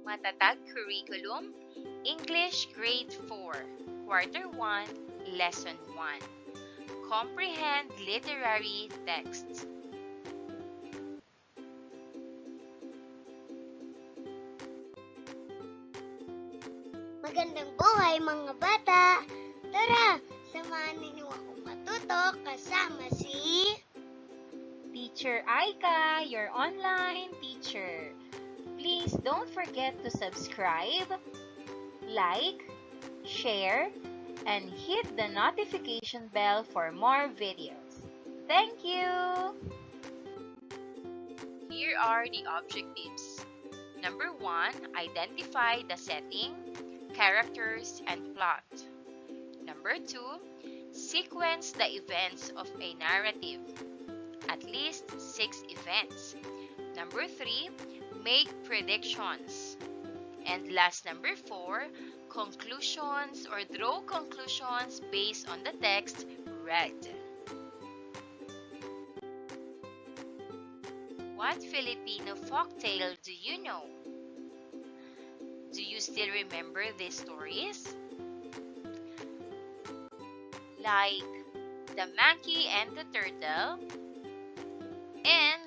Matatag Curriculum, English Grade 4, Quarter 1, Lesson 1. Comprehend literary texts. Magandang buhay mga bata! Tara, samahan ninyo akong matuto kasama si Teacher Aika, your online teacher. Please don't forget to subscribe, like, share, and hit the notification bell for more videos. Thank you! Here are the objectives. Number 1, identify the setting, characters, and plot. Number 2, sequence the events of a narrative. At least 6 events. Number 3, make predictions. And last, number 4, conclusions or draw conclusions based on the text read. What Filipino folktale do you know? Do you still remember these stories? Like The Monkey and the Turtle and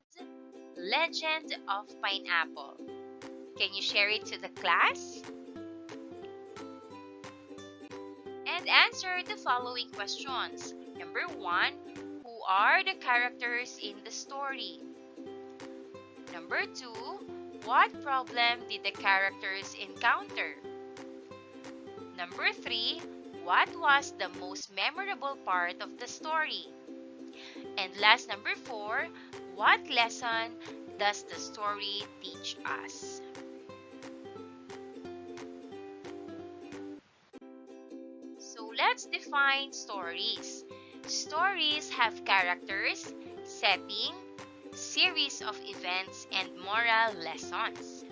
Legend of Pineapple. Can you share it to the class? And answer the following questions. Number 1, who are the characters in the story? Number 2, what problem did the characters encounter? Number 3, what was the most memorable part of the story? And last, number 4, what lesson does the story teach us? So let's define stories. Stories have characters, setting, series of events, and moral lessons.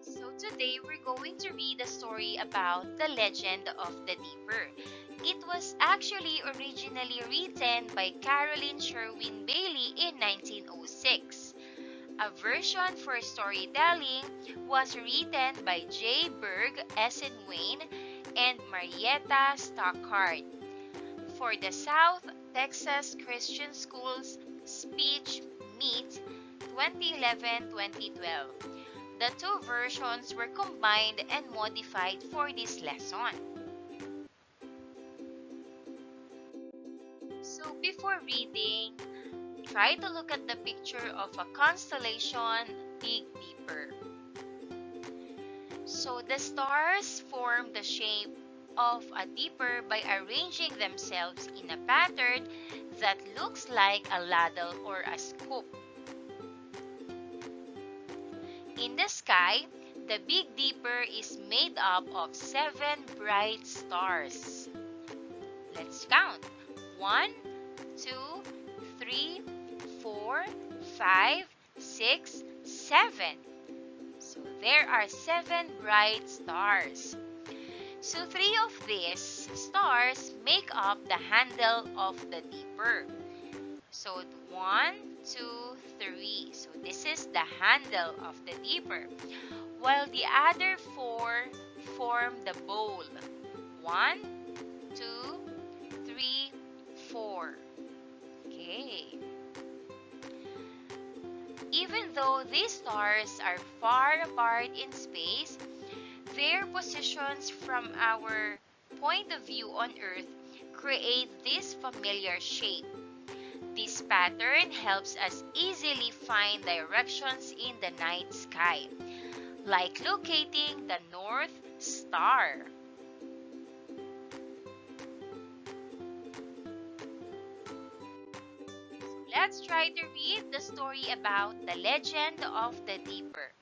So today we're going to read a story about the Legend of the Deeper. It was actually originally written by Caroline Sherwin Bailey in 1906. A version for storytelling was written by J. Berg Esenwain and Marietta Stockard for the South Texas Christian Schools Speech Meet 2011-2012. The two versions were combined and modified for this lesson. So before reading, try to look at the picture of a constellation, Big Dipper. So the stars form the shape of a dipper by arranging themselves in a pattern that looks like a ladle or a scoop. In the sky, the Big Dipper is made up of 7 bright stars. Let's count. 1, 2, 3, 4, 5, 6, 7. So there are 7 bright stars. So 3 of these stars make up the handle of the dipper. So 1, 2, 3. So this is the handle of the dipper. While the other 4 form the bowl. 1, 2, 3, 4. Okay. Even though these stars are far apart in space, their positions from our point of view on Earth create this familiar shape. This pattern helps us easily find directions in the night sky, like locating the North Star. Let's try to read the story about the Legend of the Deeper.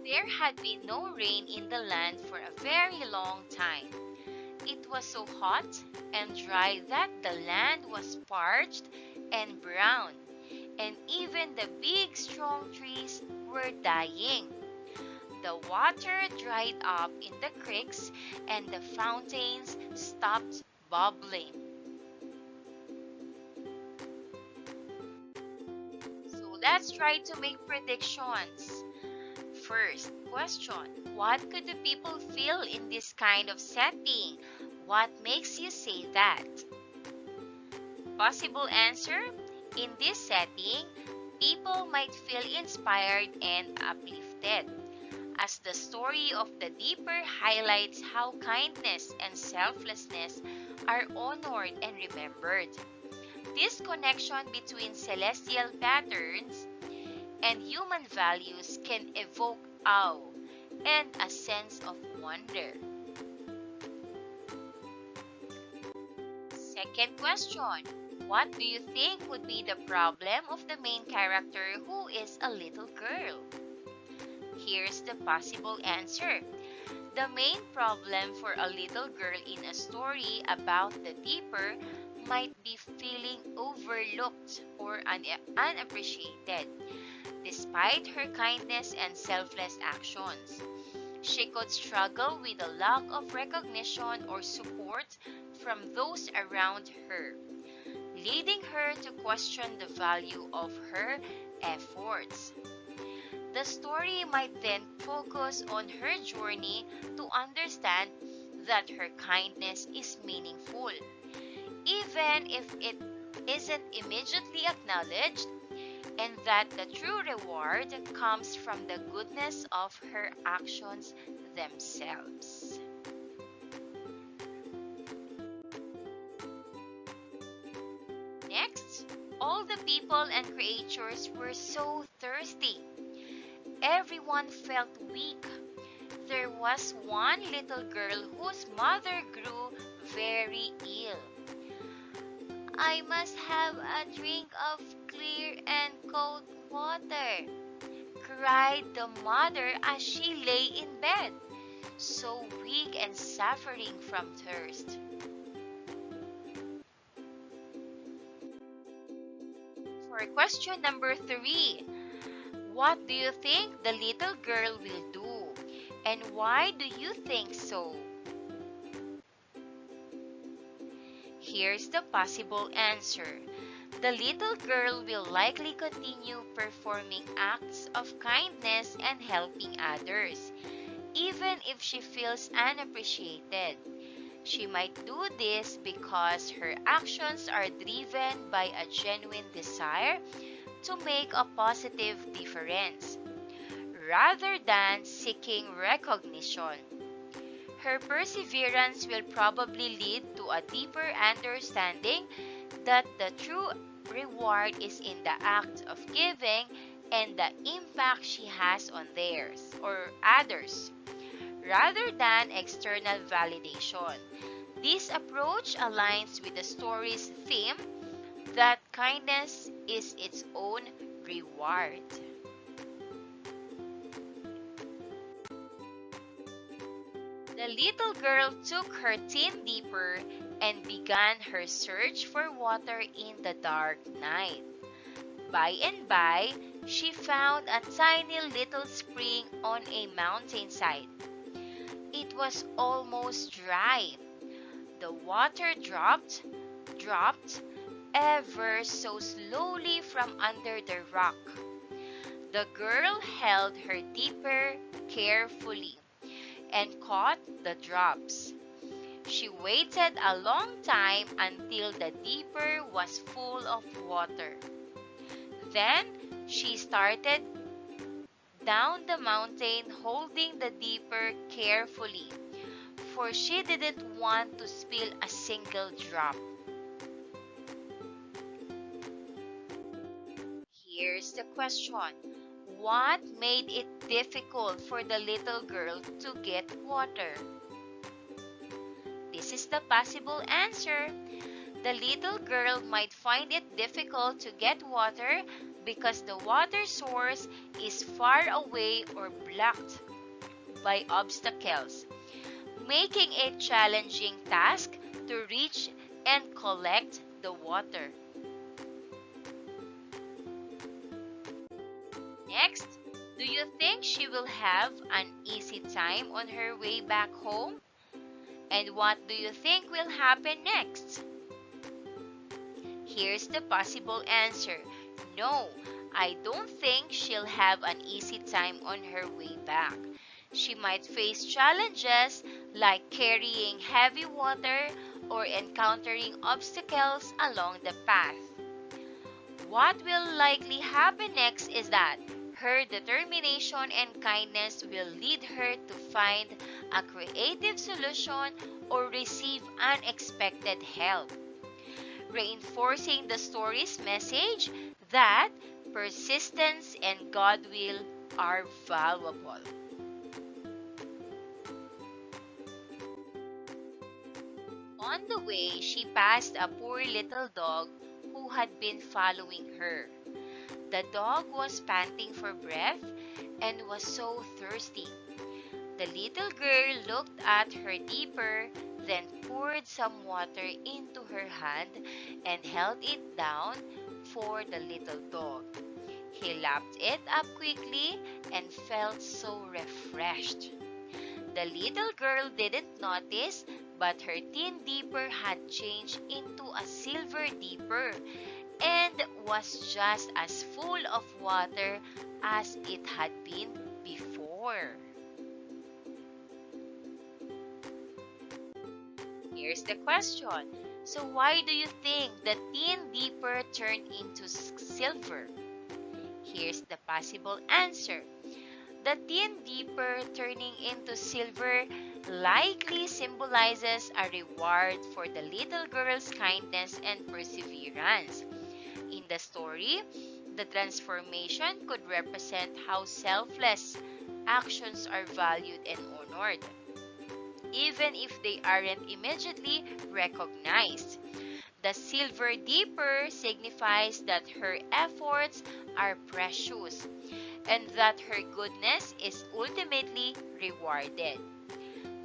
There had been no rain in the land for a very long time. It was so hot and dry that the land was parched and brown, and even the big strong trees were dying. The water dried up in the creeks and the fountains stopped bubbling. let's try to make predictions. First question, what could the people feel in this kind of setting? What makes you say that? Possible answer, in this setting, people might feel inspired and uplifted, as the story of the Deeper highlights how kindness and selflessness are honored and remembered. This connection between celestial patterns and human values can evoke awe and a sense of wonder. Second question, what do you think would be the problem of the main character who is a little girl? Here's the possible answer. The main problem for a little girl in a story about the Deeper might be feeling overlooked or unappreciated, despite her kindness and selfless actions. She could struggle with a lack of recognition or support from those around her, leading her to question the value of her efforts. The story might then focus on her journey to understand that her kindness is meaningful, even if it isn't immediately acknowledged, and that the true reward comes from the goodness of her actions themselves. Next, all the people and creatures were so thirsty. Everyone felt weak. There was one little girl whose mother grew very ill. I must have a drink of clear and cold water, cried the mother as she lay in bed, so weak and suffering from thirst. For question number 3, what do you think the little girl will do? And why do you think so? Here's the possible answer. The little girl will likely continue performing acts of kindness and helping others, even if she feels unappreciated. She might do this because her actions are driven by a genuine desire to make a positive difference, rather than seeking recognition. Her perseverance will probably lead to a deeper understanding that the true reward is in the act of giving and the impact she has on theirs or others, rather than external validation. This approach aligns with the story's theme that kindness is its own reward. The little girl took her tin dipper and began her search for water in the dark night. By and by, she found a tiny little spring on a mountainside. It was almost dry. The water dropped ever so slowly from under the rock. The girl held her dipper carefully and caught the drops. She waited a long time until the dipper was full of water. Then she started down the mountain holding the dipper carefully, for she didn't want to spill a single drop. Here's the question. What made it difficult for the little girl to get water? This is the possible answer. The little girl might find it difficult to get water because the water source is far away or blocked by obstacles, making a challenging task to reach and collect the water. Next, do you think she will have an easy time on her way back home? And what do you think will happen next? Here's the possible answer. No, I don't think she'll have an easy time on her way back. She might face challenges like carrying heavy water or encountering obstacles along the path. What will likely happen next is that her determination and kindness will lead her to find a creative solution or receive unexpected help, reinforcing the story's message that persistence and goodwill are valuable. On the way, she passed a poor little dog who had been following her. The dog was panting for breath and was so thirsty. The little girl looked at her dipper, then poured some water into her hand and held it down for the little dog. He lapped it up quickly and felt so refreshed. The little girl didn't notice, but her tin dipper had changed into a silver dipper and was just as full of water as it had been before. Here's the question. So why do you think the tin dipper turned into silver? Here's the possible answer. The tin dipper turning into silver likely symbolizes a reward for the little girl's kindness and perseverance. In the story, the transformation could represent how selfless actions are valued and honored, even if they aren't immediately recognized. The silver dipper signifies that her efforts are precious and that her goodness is ultimately rewarded.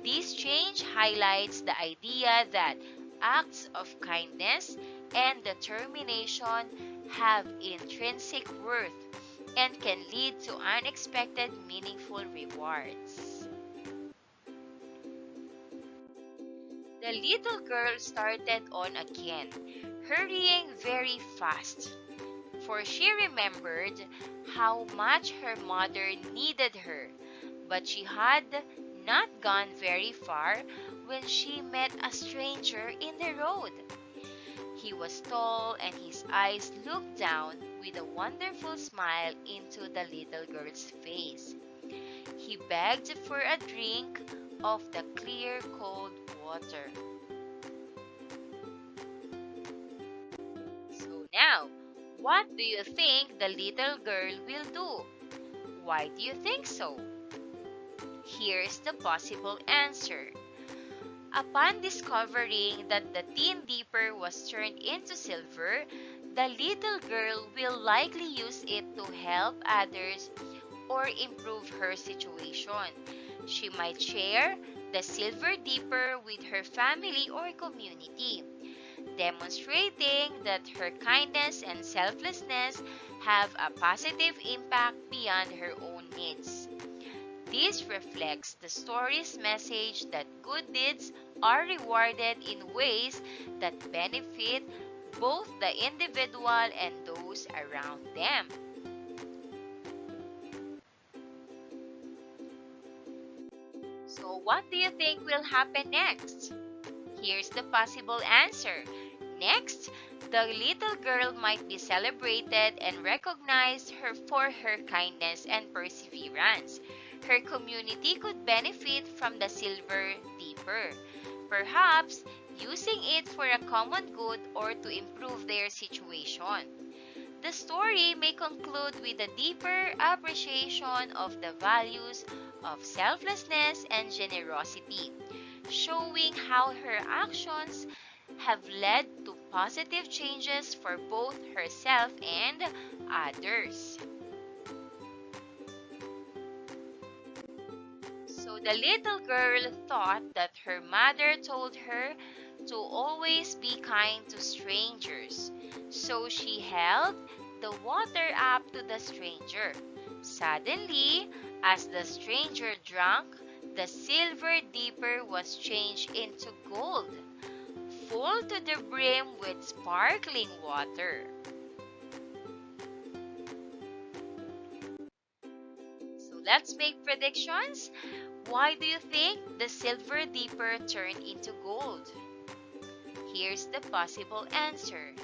This change highlights the idea that acts of kindness and determination have intrinsic worth and can lead to unexpected meaningful rewards. The little girl started on again, hurrying very fast, for she remembered how much her mother needed her, but she had not gone very far when she met a stranger in the road. He was tall and his eyes looked down with a wonderful smile into the little girl's face. He begged for a drink of the clear, cold water. So now, what do you think the little girl will do? Why do you think so? Here's the possible answer. Upon discovering that the tin dipper was turned into silver, the little girl will likely use it to help others or improve her situation. She might share the silver dipper with her family or community, demonstrating that her kindness and selflessness have a positive impact beyond her own needs. This reflects the story's message that good deeds are rewarded in ways that benefit both the individual and those around them. So what do you think will happen next? Here's the possible answer. Next, the little girl might be celebrated and recognized for her kindness and perseverance. Her community could benefit from the silver dipper, perhaps using it for a common good or to improve their situation. The story may conclude with a deeper appreciation of the values of selflessness and generosity, showing how her actions have led to positive changes for both herself and others. So the little girl thought that her mother told her to always be kind to strangers. So she held the water up to the stranger. Suddenly, as the stranger drank, the silver dipper was changed into gold, full to the brim with sparkling water. let's make predictions. Why do you think the silver dipper turned into gold? Here's the possible answer.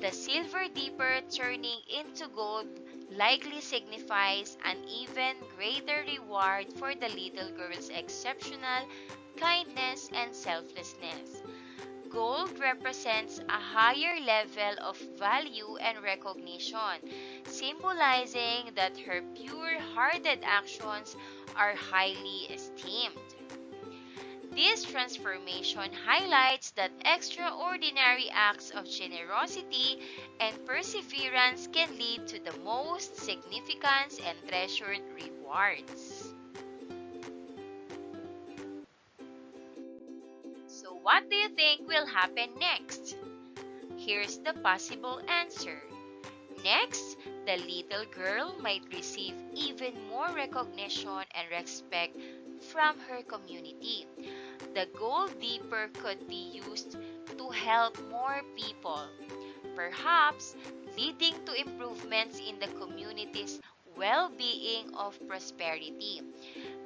The silver dipper turning into gold likely signifies an even greater reward for the little girl's exceptional kindness and selflessness. Gold represents a higher level of value and recognition, symbolizing that her pure-hearted actions are highly esteemed. This transformation highlights that extraordinary acts of generosity and perseverance can lead to the most significant and treasured rewards. So, what do you think will happen next? Here's the possible answer. Next, the little girl might receive even more recognition and respect from her community. The gold dipper could be used to help more people, perhaps leading to improvements in the community's well-being of prosperity.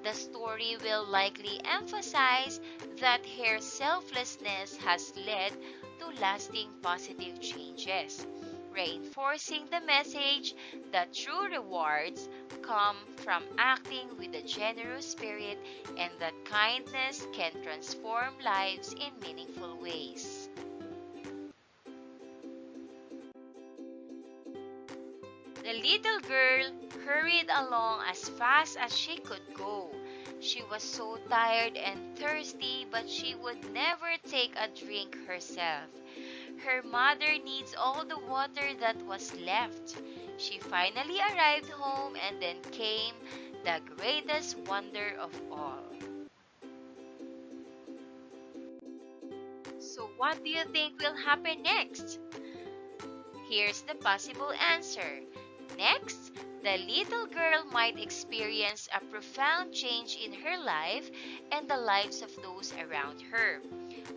The story will likely emphasize that her selflessness has led to lasting positive changes, reinforcing the message that true rewards come from acting with a generous spirit and that kindness can transform lives in meaningful ways. The little girl hurried along as fast as she could go. She was so tired and thirsty, but she would never take a drink herself. Her mother needs all the water that was left. She finally arrived home, and then came the greatest wonder of all. So, what do you think will happen next? Here's the possible answer. Next, the little girl might experience a profound change in her life and the lives of those around her.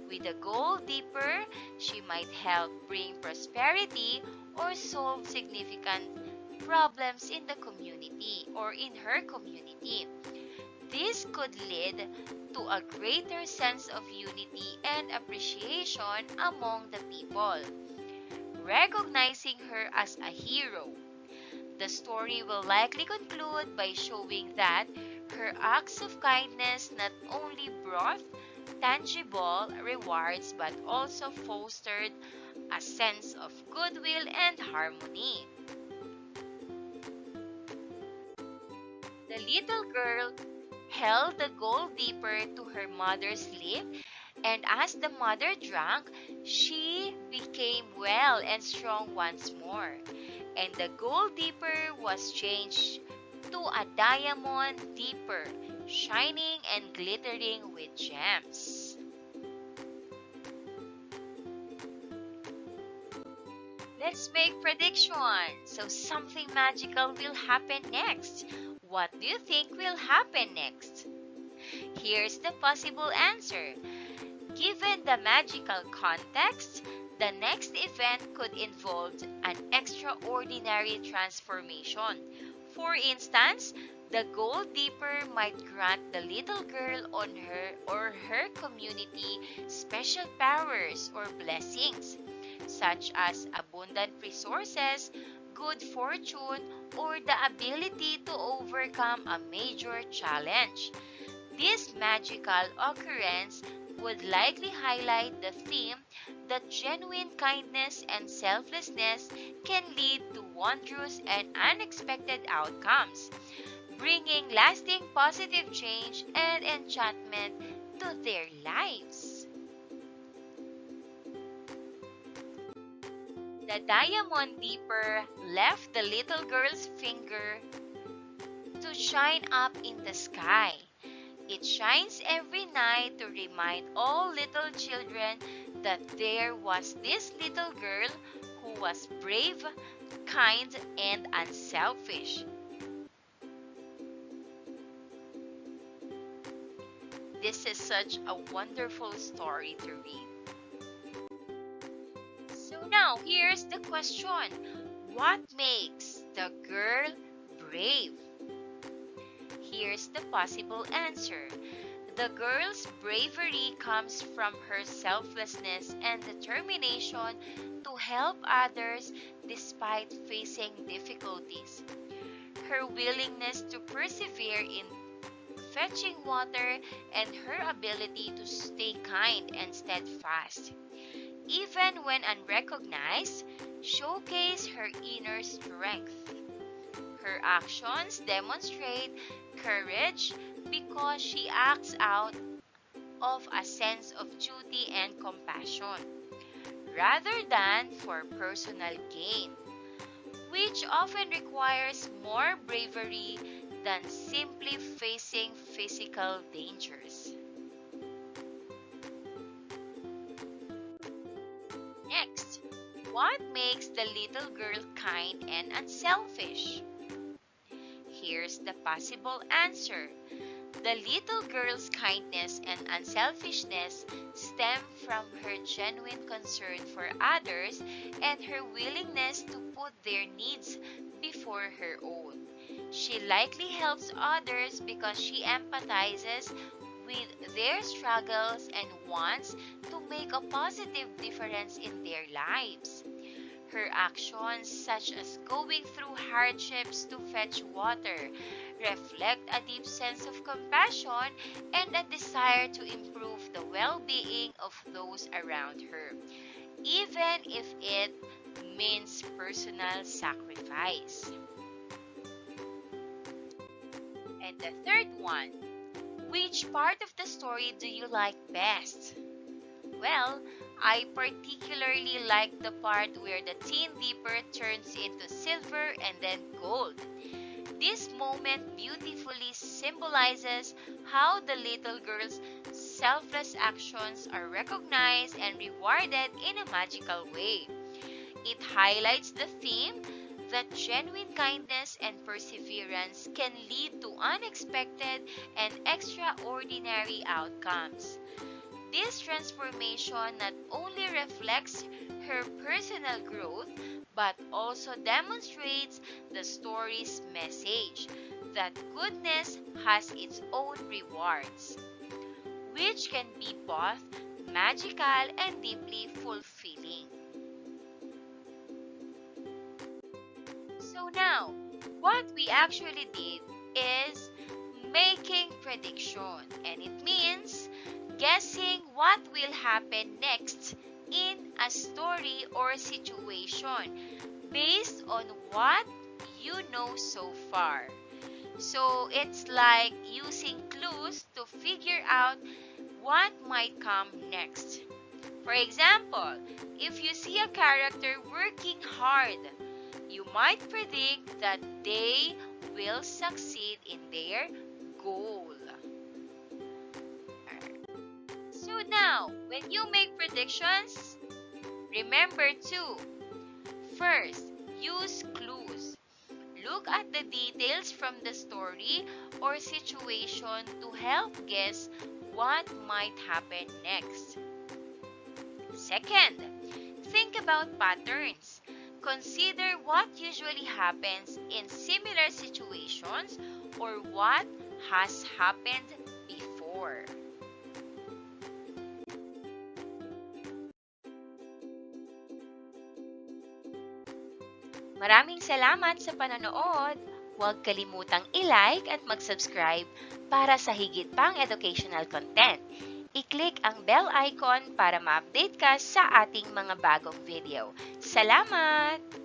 With a gold dipper, she might help bring prosperity or solve significant problems in the community or in her community. This could lead to a greater sense of unity and appreciation among the people, recognizing her as a hero. The story will likely conclude by showing that her acts of kindness not only brought tangible rewards but also fostered a sense of goodwill and harmony. The little girl held the gold dipper to her mother's lip, and as the mother drank, she became well and strong once more. And the gold dipper was changed to a diamond dipper, shining and glittering with gems. Let's make predictions. So something magical will happen next. What do you think will happen next? Here's the possible answer. Given the magical context, the next event could involve an extraordinary transformation. For instance, the gold dipper might grant the little girl on her or her community special powers or blessings, such as abundant resources, good fortune, or the ability to overcome a major challenge. This magical occurrence would likely highlight the theme that genuine kindness and selflessness can lead to wondrous and unexpected outcomes, bringing lasting positive change and enchantment to their lives. The diamond dipper left the little girl's finger to shine up in the sky. It shines every night to remind all little children that there was this little girl who was brave, kind, and unselfish. This is such a wonderful story to read. So now, here's the question. What makes the girl brave? Here's the possible answer. The girl's bravery comes from her selflessness and determination to help others despite facing difficulties. Her willingness to persevere in fetching water and her ability to stay kind and steadfast, even when unrecognized, showcase her inner strength. Her actions demonstrate courage because she acts out of a sense of duty and compassion, rather than for personal gain, which often requires more bravery than simply facing physical dangers. Next, what makes the little girl kind and unselfish? Here's the possible answer. The little girl's kindness and unselfishness stem from her genuine concern for others and her willingness to put their needs before her own. She likely helps others because she empathizes with their struggles and wants to make a positive difference in their lives. Her actions, such as going through hardships to fetch water, reflect a deep sense of compassion and a desire to improve the well-being of those around her, even if it means personal sacrifice. And the third one, which part of the story do you like best? Well, I particularly like the part where the tin dipper turns into silver and then gold. This moment beautifully symbolizes how the little girl's selfless actions are recognized and rewarded in a magical way. It highlights the theme that genuine kindness and perseverance can lead to unexpected and extraordinary outcomes. This transformation not only reflects her personal growth but also demonstrates the story's message that goodness has its own rewards, which can be both magical and deeply fulfilling. So now, what we actually did is making prediction, and it means guessing what will happen next in a story or situation based on what you know so far. So it's like using clues to figure out what might come next. For example, if you see a character working hard, you might predict that they will succeed in their goal. So now, when you make predictions, remember to first, use clues. Look at the details from the story or situation to help guess what might happen next. Second, think about patterns. Consider what usually happens in similar situations or what has happened before. Maraming salamat sa panonood! Huwag kalimutang i-like at mag-subscribe para sa higit pang educational content. I-click ang bell icon para ma-update ka sa ating mga bagong video. Salamat!